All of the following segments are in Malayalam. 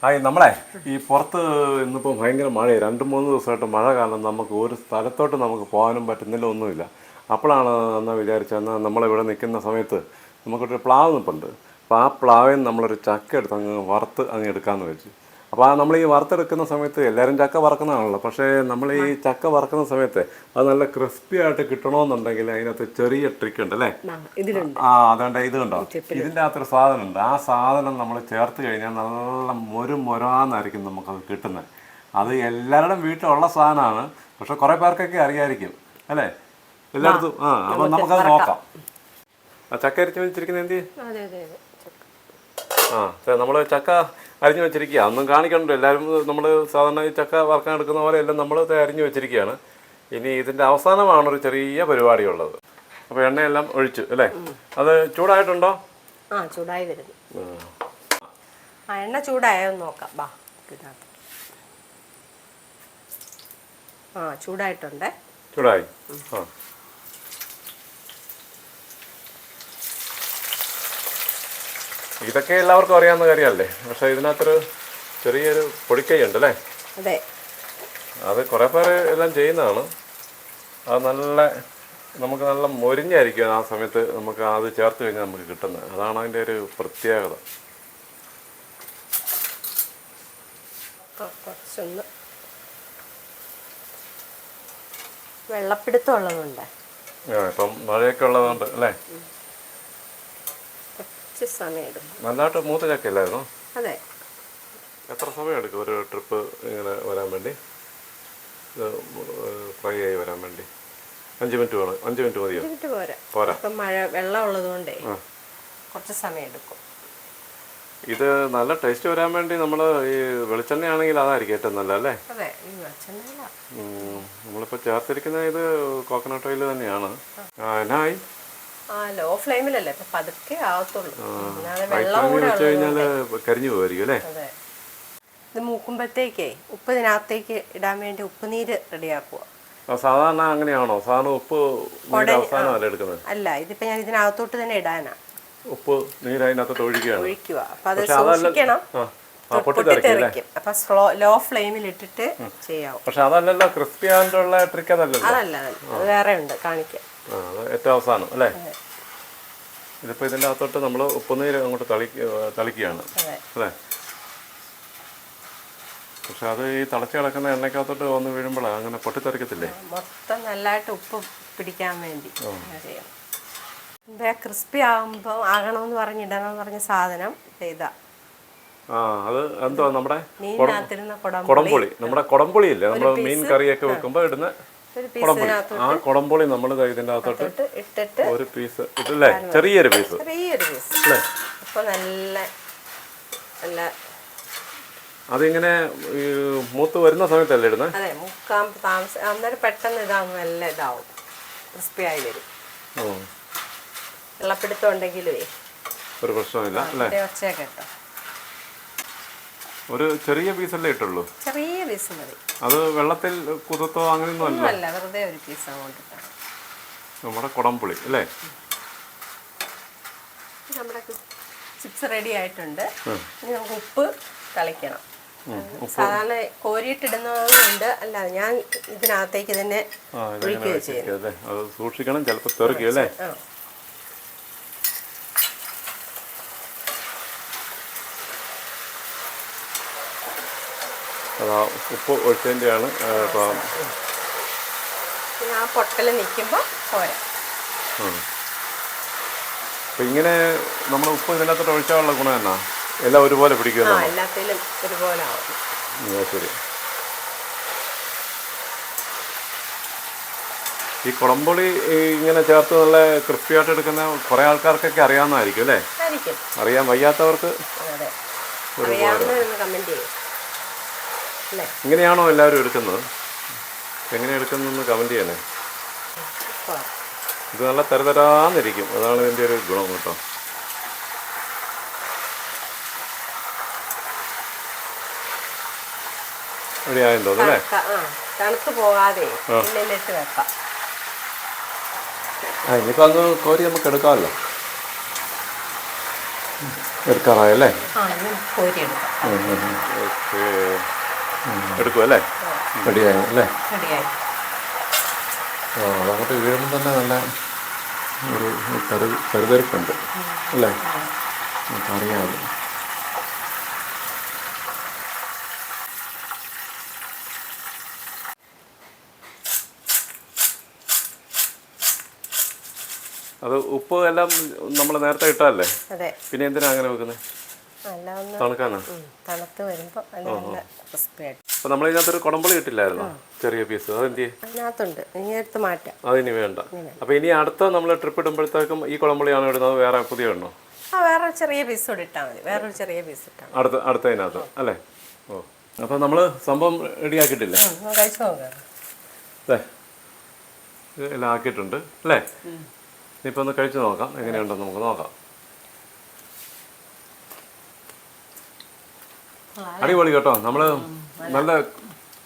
നമ്മളെ ഈ പുറത്ത് ഇന്നിപ്പോൾ ഭയങ്കര മഴയാണ്. 2-3 ദിവസമായിട്ട് മഴ കാരണം നമുക്ക് ഒരു സ്ഥലത്തോട്ട് നമുക്ക് പോകാനും പറ്റുന്നില്ല, ഒന്നുമില്ല. അപ്പോഴാണ് എന്നാൽ വിചാരിച്ചെന്നാൽ നമ്മളിവിടെ നിൽക്കുന്ന സമയത്ത് നമുക്കൊരു പ്ലാവ് നിൽപ്പുണ്ട്. അപ്പോൾ ആ പ്ലാവിൽ നമ്മളൊരു ചക്ക എടുത്ത് അങ്ങ് വറുത്ത് അങ്ങ് എടുക്കാമെന്ന് വെച്ചു. അപ്പോൾ നമ്മൾ ഈ വറുത്തെടുക്കുന്ന സമയത്ത് എല്ലാവരും ചക്ക വറക്കുന്നതാണല്ലോ, പക്ഷേ നമ്മൾ ഈ ചക്ക വറക്കുന്ന സമയത്ത് അത് നല്ല ക്രിസ്പി ആയിട്ട് കിട്ടണമെന്നുണ്ടെങ്കിൽ അതിനകത്ത് ചെറിയ ട്രിക്ക് ഉണ്ട് അല്ലേ? അതുകൊണ്ട് ഇത് കണ്ടോ, ഇതിൻ്റെ അകത്തൊരു സാധനം ഉണ്ട്. ആ സാധനം നമ്മൾ ചേർത്ത് കഴിഞ്ഞാൽ നല്ല മൊരാന്നായിരിക്കും നമുക്കത് കിട്ടുന്നത്. അത് എല്ലാവരുടെയും വീട്ടിലുള്ള സാധനമാണ്, പക്ഷെ കുറേ പേർക്കൊക്കെ അറിയായിരിക്കും അല്ലേ, എല്ലായിടത്തും. അപ്പം നമുക്കത് നോക്കാം. ചക്ക അരിച്ച് വെച്ചിരിക്കുന്നത് എന്ത്? നമ്മൾ ചക്ക അരിഞ്ഞു വെച്ചിരിക്കുക. ഒന്നും കാണിക്കണ്ടോ, എല്ലാവരും നമ്മൾ സാധാരണ ഈ ചക്ക വറക്കാൻ എടുക്കുന്ന പോലെ എല്ലാം നമ്മൾ അരിഞ്ഞു വെച്ചിരിക്കുകയാണ്. ഇനി ഇതിൻ്റെ അവസാനമാണ് ഒരു ചെറിയ പരിപാടിയുള്ളത്. അപ്പോൾ എണ്ണയെല്ലാം ഒഴിച്ചു അല്ലേ? അത് ചൂടായിട്ടുണ്ടോ? ചൂടായി വരുന്നു. എണ്ണ ചൂടായോ നോക്കാം. ചൂടായിട്ടുണ്ട്. ചൂടായി. ഇതൊക്കെ എല്ലാവർക്കും അറിയാവുന്ന കാര്യമല്ലേ, പക്ഷെ ഇതിനകത്തൊരു ചെറിയൊരു പൊടിക്കൈ ഉണ്ട് അല്ലേ? അതെ, അത് കുറേ പേര് എല്ലാം ചെയ്യുന്നതാണ്. അത് നമുക്ക് നല്ല മൊരിഞ്ഞായിരിക്കും ആ സമയത്ത് നമുക്ക് അത് ചേർത്ത് കഴിഞ്ഞാൽ നമുക്ക് കിട്ടുന്നത്. അതാണ് അതിൻ്റെ ഒരു പ്രത്യേകത. കുറച്ചൊന്ന് വെള്ളപ്പിടുത്തമുള്ളതുണ്ട്. ഇപ്പം മഴയൊക്കെ ഉള്ളതുകൊണ്ട് അല്ലേ? നല്ലതായിട്ട് മൂത്ത ചക്കയില്ലായിരുന്നോ? അതെ. എത്ര സമയം എടുക്കും ഒരു ട്രിപ്പ് ഇങ്ങനെ വരാൻ വേണ്ടി, ഫ്രൈ ആയി വരാൻ വേണ്ടി? 5 മിനിറ്റ് വേണം. 5 മിനിറ്റ് മതിയോ? പോരാ. മഴ വെള്ളം ഉള്ളതുകൊണ്ടേ കുറച്ച് സമയം എടുക്കും. ഇത് നല്ല ടേസ്റ്റ് വരാൻ വേണ്ടി നമ്മൾ ഈ വെളിച്ചെണ്ണയാണെങ്കിൽ അതായിരിക്കും ഏറ്റവും നല്ല അല്ലേ? നമ്മളിപ്പോൾ ചേർത്തിരിക്കുന്ന ഇത് കോക്കനട്ട് ഓയിൽ തന്നെയാണ്. എന്നായി? ലോ ഫ്ലെയിമിലല്ലേ, പതുക്കെ ആവത്തുള്ളൂ. കരിഞ്ഞു പോയിരിക്കും അല്ലേ? ഇത് മൂക്കുമ്പോഴത്തേക്കേ ഉപ്പ് ഇതിനകത്തേക്ക് ഇടാൻ വേണ്ടി ഉപ്പുനീര് റെഡിയാക്കുക. സാധാരണ അങ്ങനെയാണോ? സാധാരണ ഉപ്പ് അവസാനമല്ലേ എടുക്കുന്നത്? അല്ല, ഇതിപ്പോ ഞാൻ ഇതിനകത്തോട്ട് തന്നെ ഇടാനാ. ഉപ്പ് നീര് അതിനകത്തോട്ട് ഒഴിക്കുക. അപ്പൊ അത് സൂക്ഷിക്കണം, പൊട്ടിത്തെറിക്കും. അപ്പൊ ലോ ഫ്ലെയിമിൽ ഇട്ടിട്ട് ചെയ്യാവും. പക്ഷെ അതല്ലല്ലോ ക്രിസ്പി ആയിട്ടുള്ള ട്രിക്ക്. അതല്ല, അത് വേറെ ഉണ്ട്, കാണിക്കാം. ഏറ്റവും അവസാനം അല്ലേ? ഇതിപ്പോൾ ഇതിൻ്റെ അകത്തോട്ട് നമ്മൾ ഉപ്പുനീര് അങ്ങോട്ട് തളിക്കുകയാണ് അല്ലേ? പക്ഷെ അത് ഈ തിളച്ച് കിടക്കുന്ന എണ്ണയ്ക്കകത്തോട്ട് വന്ന് വീഴുമ്പോഴാണ് അങ്ങനെ പൊട്ടിത്തെറിക്കത്തില്ലേ? മൊത്തം നല്ലതായിട്ട് ഉപ്പ് പിടിക്കാൻ വേണ്ടി ക്രിസ്പി ആകണമെന്ന് പറഞ്ഞിടണമെന്ന് പറഞ്ഞ സാധനം ഇതാ. അത് എന്തോ നമ്മുടെ കുടംപുളി. നമ്മുടെ കുടംപുളി ഇല്ലേ, നമ്മൾ മീൻ കറിയൊക്കെ വെക്കുമ്പോൾ ഇടുന്ന കുടംപുളി. ആ കുടംപുളി നമ്മൾ ഇതിൻ്റെ അകത്തോട്ട് ഇട്ടിട്ട് ഒരു പീസ് ഇട്ടല്ലേ, ചെറിയൊരു പീസ് അല്ലേ? അപ്പോൾ നല്ല അതിങ്ങനെ മൂത്ത് വരുന്ന സമയത്തല്ലേ ഇടുന്നത്? അതെ, മുക്കാൻ താമസം അന്നേരം പെട്ടെന്ന് ഇതാവും, നല്ല ഇതാവും, ക്രിസ്പി ആയി വരും. വെള്ളപ്പിടുത്തം ഉണ്ടെങ്കിലേ ഒരു പ്രശ്നമില്ല അല്ലേ? കേട്ടോ, ഒരു ചെറിയ പീസല്ലേ ഇട്ടുള്ളൂ? ചെറിയ പീസ് മതി. അത് വെള്ളത്തിൽ കുതിർത്തോ അങ്ങനെയൊന്നും അല്ല, വെറുതെ ഒരു പീസ് അങ്ങോട്ടിട്ടാണ്. നമ്മുടെ കുടംപുളി അല്ലേ? നമ്മുടെ ചിപ്സ് റെഡി ആയിട്ടുണ്ട്. ഇനി നമുക്ക് ഉപ്പ് തളിക്കണം. സാധാരണ കോരിയിട്ടിടുന്നതുകൊണ്ട് അല്ലാതെ ഞാൻ ഇതിനകത്തേക്ക് തന്നെ ഒഴിക്കുകയോ ചെയ്യുന്നത്. അത് സൂക്ഷിക്കണം, ചിലപ്പോൾ തെറിക്കും അല്ലേ? അതാ ഉപ്പ് ഒഴിച്ചതിൻ്റെയാണ്. ആ പൊട്ടൽ നിൽക്കുമ്പോൾ പോരാ. അപ്പം ഇങ്ങനെ നമ്മൾ ഉപ്പ് ഇതിനകത്തോട്ട് ഒഴിച്ചാലുള്ള ഗുണം എന്നാ? എല്ലാം ഒരുപോലെ പിടിക്കുമല്ലോ? എല്ലാത്തിലും ഒരുപോലെ ആവും. ശരി. ഈ കുടംപുളി ഇങ്ങനെ ചേർത്ത് നല്ല ക്രിസ്പി ആയിട്ട് എടുക്കുന്ന കുറേ ആൾക്കാർക്കൊക്കെ അറിയാവുന്നതായിരിക്കും അല്ലേ? അറിയാൻ വയ്യാത്തവർക്ക് ഇങ്ങനെയാണോ എല്ലാവരും എടുക്കുന്നത്? എങ്ങനെ എടുക്കുന്നതെന്ന് കമൻറ്റ് ചെയ്യണേ. ഇത് നല്ല തരതരാന്നിരിക്കും, അതാണ് ഇതിൻ്റെ ഒരു ഗുണം കേട്ടോ. റെഡിയായെന്ന് തോന്നുന്നു അല്ലേ? തണുത്ത് പോകാതെ വെക്കാം. ഇനിയിപ്പോൾ അങ്ങ് കോരി നമുക്ക് എടുക്കാമല്ലോ. എടുക്കാറായല്ലേ? ആ ഇനി കോരി എടുക്കാം. ഓക്കെ, എടുക്കും അല്ലേ? റെഡിയായി അല്ലേ? റെഡിയായി. അതങ്ങോട്ട് വീഴുമ്പോൾ തന്നെ നല്ല ഒരു കരുതരിപ്പുണ്ട് അല്ലേ? നമുക്കറിയാമത്. അത് ഉപ്പ് എല്ലാം നമ്മൾ നേരത്തെ ഇട്ടല്ലേ? അതെ. പിന്നെ എന്തിനാ അങ്ങനെ വെക്കുന്നത്? തണുക്കാനാ? തണുത്ത് വരുമ്പോൾ നല്ല ക്രിസ്പിയായിട്ട്. അപ്പോൾ നമ്മൾ ഇതിനകത്തൊരു കുടംപുളി ഇട്ടില്ലായിരുന്നോ? ചെറിയ പീസ്, അതെന്ത് ചെയ്യും? അതിനകത്തുണ്ട്, ഇനി എടുത്ത് മാറ്റാം. അതിനി വേണ്ട. അപ്പോൾ ഇനി അടുത്ത നമ്മൾ ട്രിപ്പ് ഇടുമ്പോഴത്തേക്കും ഈ കുടംപുളിയാണോ ഇടുന്നത്, വേറെ പുതിയ ഇടണോ? വേറെ ചെറിയ പീസ് കൂടി ഇട്ടാൽ മതി. വേറൊരു ചെറിയ പീസ് ഇട്ടാൽ അടുത്തതിനകത്ത് അല്ലേ? ഓ, അപ്പോൾ നമ്മൾ സംഭവം റെഡിയാക്കിയിട്ടില്ലേ? കഴിച്ചു നോക്കാം. അല്ലേ, എല്ലാം ആക്കിയിട്ടുണ്ട് അല്ലേ? ഇനിയിപ്പോൾ ഒന്ന് കഴിച്ച് നോക്കാം, എങ്ങനെയുണ്ടെന്ന് നമുക്ക് നോക്കാം. അടിപൊളി കേട്ടോ. നമ്മൾ നല്ല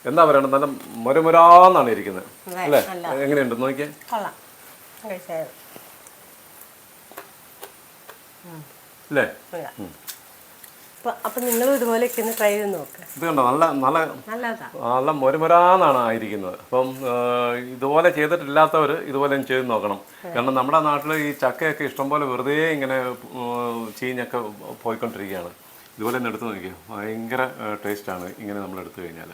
എന്താ പറയണത്, നല്ല മുരമുരാന്നാണ് ഇരിക്കുന്നത് അല്ലേ? എങ്ങനെയുണ്ട് നോക്കിയേ അല്ലേ? അപ്പൊ നിങ്ങളും ഇതുപോലെയൊക്കെ ഒന്ന് ട്രൈ ചെയ്ത് നോക്ക്. ഇത് കണ്ടോ, നല്ല നല്ല നല്ല മുരമുരാന്നാണ് ആയിരിക്കുന്നത്. അപ്പം ഇതുപോലെ ചെയ്തിട്ടില്ലാത്തവർ ഇതുപോലെ ചെയ്ത് നോക്കണം. കാരണം നമ്മുടെ നാട്ടിൽ ഈ ചക്കയൊക്കെ ഇഷ്ടംപോലെ വെറുതെ ഇങ്ങനെ ചീഞ്ഞൊക്കെ പോയിക്കൊണ്ടിരിക്കുകയാണ്. ഇതുപോലെ തന്നെ എടുത്ത് നോക്കിയോ, ഭയങ്കര ടേസ്റ്റാണ് ഇങ്ങനെ നമ്മൾ എടുത്തു കഴിഞ്ഞാൽ.